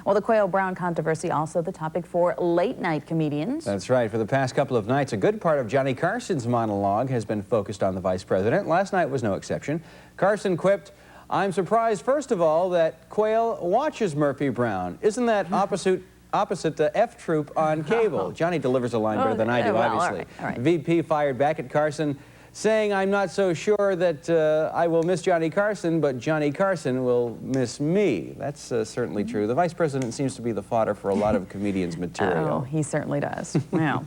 Well, the Quayle Brown controversy also the topic for late-night comedians. That's right. For the past couple of nights, a good part of Johnny Carson's monologue has been focused on the vice president. Last night was no exception. Carson quipped, "I'm surprised, first of all, that Quayle watches Murphy Brown. Isn't that opposite the F Troop on cable?" Johnny delivers a line better than I do, obviously. All right. VP fired back at Carson, saying, "I'm not so sure that I will miss Johnny Carson, but Johnny Carson will miss me." That's certainly true. The vice president seems to be the fodder for a lot of comedians' material. Oh, he certainly does. Wow.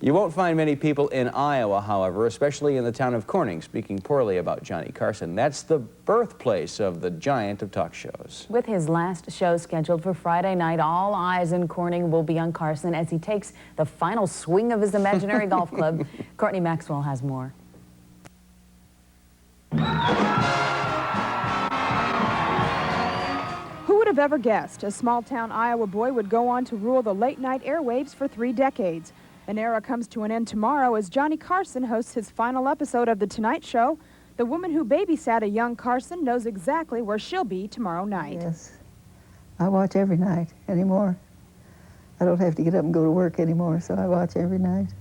You won't find many people in Iowa, however, especially in the town of Corning, speaking poorly about Johnny Carson. That's the birthplace of the giant of talk shows. With his last show scheduled for Friday night, all eyes in Corning will be on Carson as he takes the final swing of his imaginary golf club. Courtney Maxwell has more. Who would have ever guessed a small-town Iowa boy would go on to rule the late-night airwaves for 3 decades? An era comes to an end tomorrow as Johnny Carson hosts his final episode of The Tonight Show. The woman who babysat a young Carson knows exactly where she'll be tomorrow night. Yes, I watch every night anymore. I don't have to get up and go to work anymore, so I watch every night.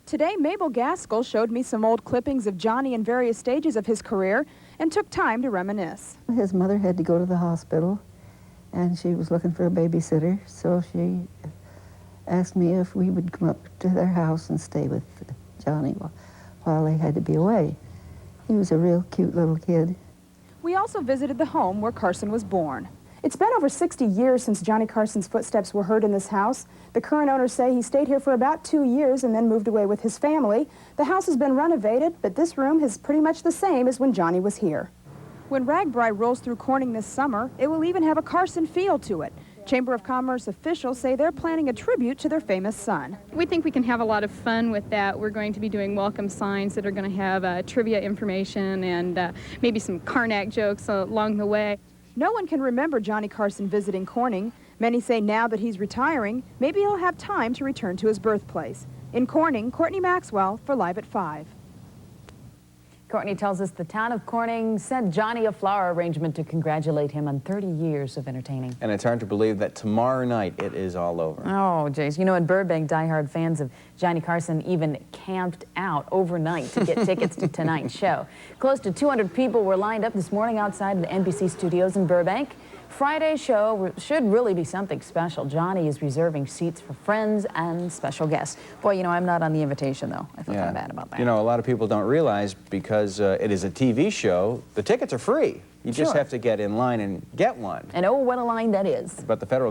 Today, Mabel Gaskill showed me some old clippings of Johnny in various stages of his career and took time to reminisce. His mother had to go to the hospital, and she was looking for a babysitter, so she asked me if we would come up to their house and stay with Johnny while they had to be away. He was a real cute little kid. We also visited the home where Carson was born. It's been over 60 years since Johnny Carson's footsteps were heard in this house. The current owners say he stayed here for about 2 years and then moved away with his family. The house has been renovated, but this room is pretty much the same as when Johnny was here. When Ragbri rolls through Corning this summer, it will even have a Carson feel to it. Chamber of Commerce officials say they're planning a tribute to their famous son. We think we can have a lot of fun with that. We're going to be doing welcome signs that are going to have trivia information and maybe some Karnak jokes along the way. No one can remember Johnny Carson visiting Corning. Many say now that he's retiring, maybe he'll have time to return to his birthplace. In Corning, Courtney Maxwell for Live at 5. Courtney tells us the town of Corning sent Johnny a flower arrangement to congratulate him on 30 years of entertaining. And it's hard to believe that tomorrow night it is all over. Oh, Jace. You know, in Burbank, diehard fans of Johnny Carson even camped out overnight to get tickets to tonight's show. Close to 200 people were lined up this morning outside of the NBC studios in Burbank. Friday's show should really be something special. Johnny is reserving seats for friends and special guests. Boy, you know, I'm not on the invitation, though. I feel kind of bad about that. You know, a lot of people don't realize because it is a TV show, the tickets are free. You just have to get in line and get one. And oh, what a line that is. But the federal